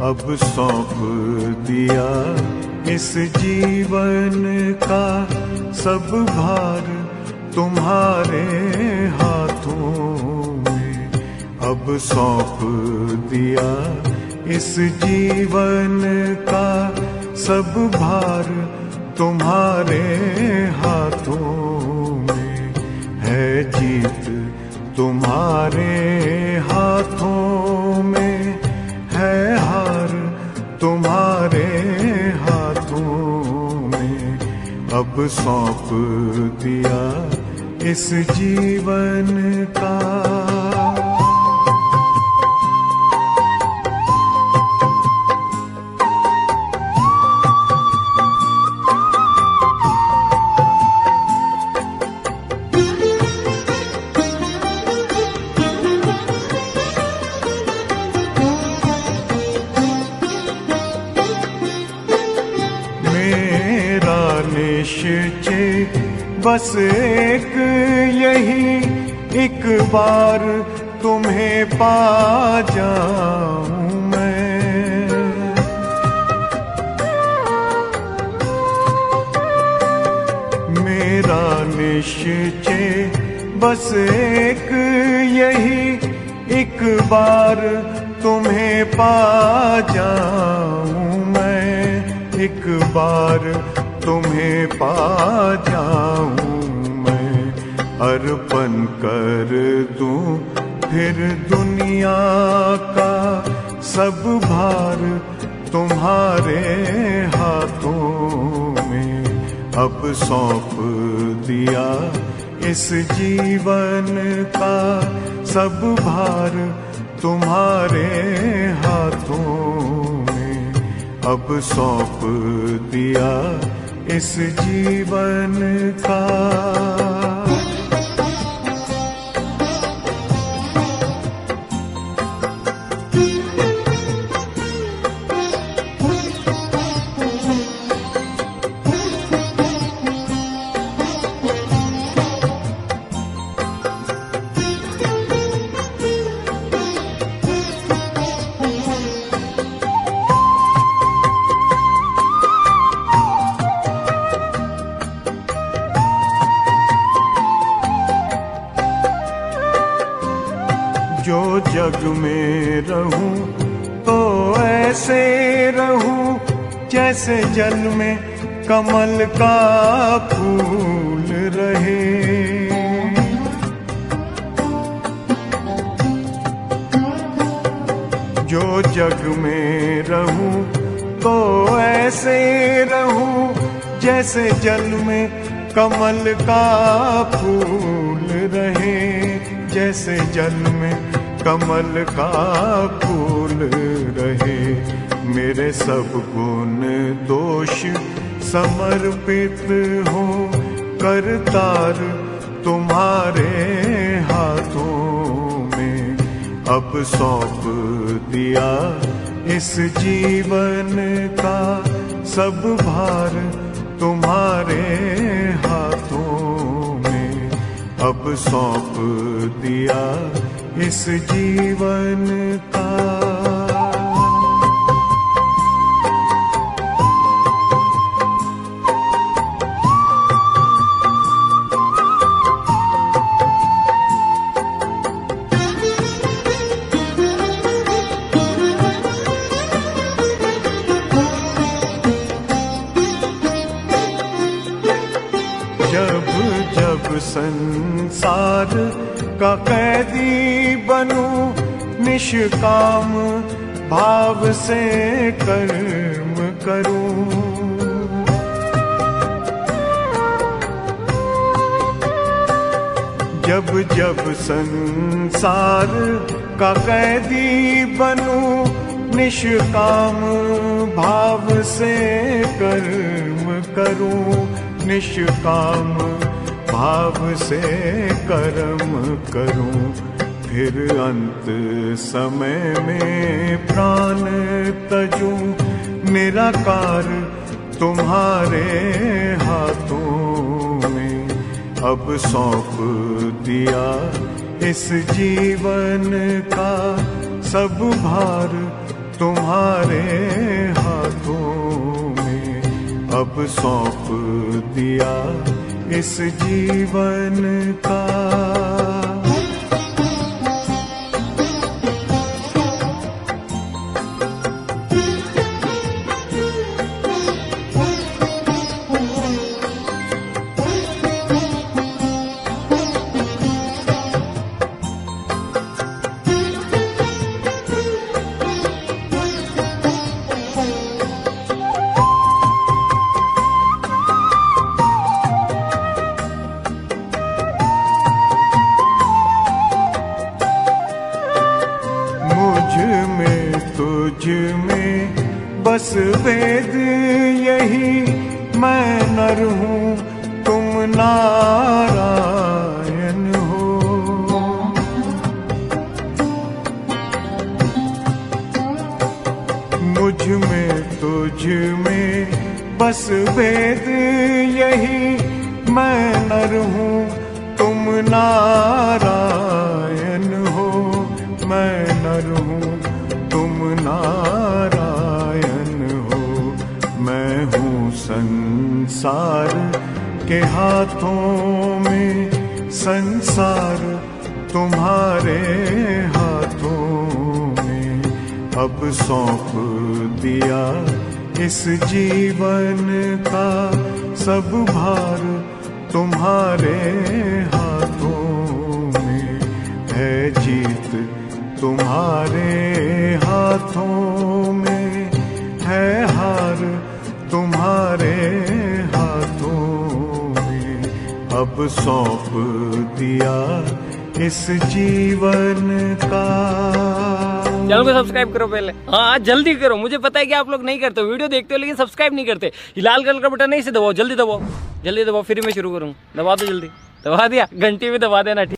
अब सौंप दिया इस जीवन का सब भार तुम्हारे हाथों में। अब सौंप दिया इस जीवन का सब भार तुम्हारे हाथों में। है जीत तुम्हारे हाथों में, है हार तुम्हारे हाथों में। अब सौंप दिया इस जीवन का। निश्चय बस एक यही, एक बार तुम्हें पा जाऊं मैं। मेरा निश्चय बस एक यही, एक बार तुम्हें पा जाऊं मैं। एक बार तुम्हें पा जाऊं मैं। अर्पण कर दूं फिर दुनिया का सब भार तुम्हारे हाथों में। अब सौंप दिया इस जीवन का सब भार तुम्हारे हाथों में। अब सौंप दिया इस जीवन का। जो जग में रहूं तो ऐसे रहूं जैसे जल में कमल का फूल रहे। जो जग में रहूं तो ऐसे रहूं जैसे जल में कमल का फूल रहे। जैसे जल में कमल का फूल रहे। मेरे सब गुण दोष समर्पित हो करतार तुम्हारे हाथों में। अब सौंप दिया इस जीवन का सब भार तुम्हारे हाथों में। अब सौंप दिया इस जीवन का। जब जब संसार का कैदी बनूं निष्काम भाव से कर्म करूं। जब जब संसार का कैदी बनूं निष्काम भाव से कर्म करूं। निष्काम भाव से कर्म करूं। फिर अंत समय में प्राण तजूं निराकार तुम्हारे हाथों में। अब सौंप दिया इस जीवन का सब भार तुम्हारे हाथों में अब सौंप दिया इस जीवन का। तुझ में बस भेद यही, मैं नर हूँ तुम नारायण हो। मुझ में तुझ में बस भेद यही, मैं नर हूँ तुम नारायण हो। मैं नर हूँ तुम नारायण हो। मैं हूँ संसार के हाथों में, संसार तुम्हारे हाथों में अब सौंप दिया इस जीवन का। सब भार तुम्हारे हाथों में है, जीत तुम्हारे हाथों में है, हार तुम्हारे हाथों में अब सौंप दिया इस जीवन का। चैनल को सब्सक्राइब करो पहले, हाँ जल्दी करो। मुझे पता है कि आप लोग नहीं करते हो, वीडियो देखते हो लेकिन सब्सक्राइब नहीं करते। ये लाल कलर का बटन नहीं से दबाओ, जल्दी दबाओ, जल्दी दबाओ, फिर मैं शुरू करूँ। दबा दो जल्दी, दबा दिया, घंटी भी दबा देना। ठीक।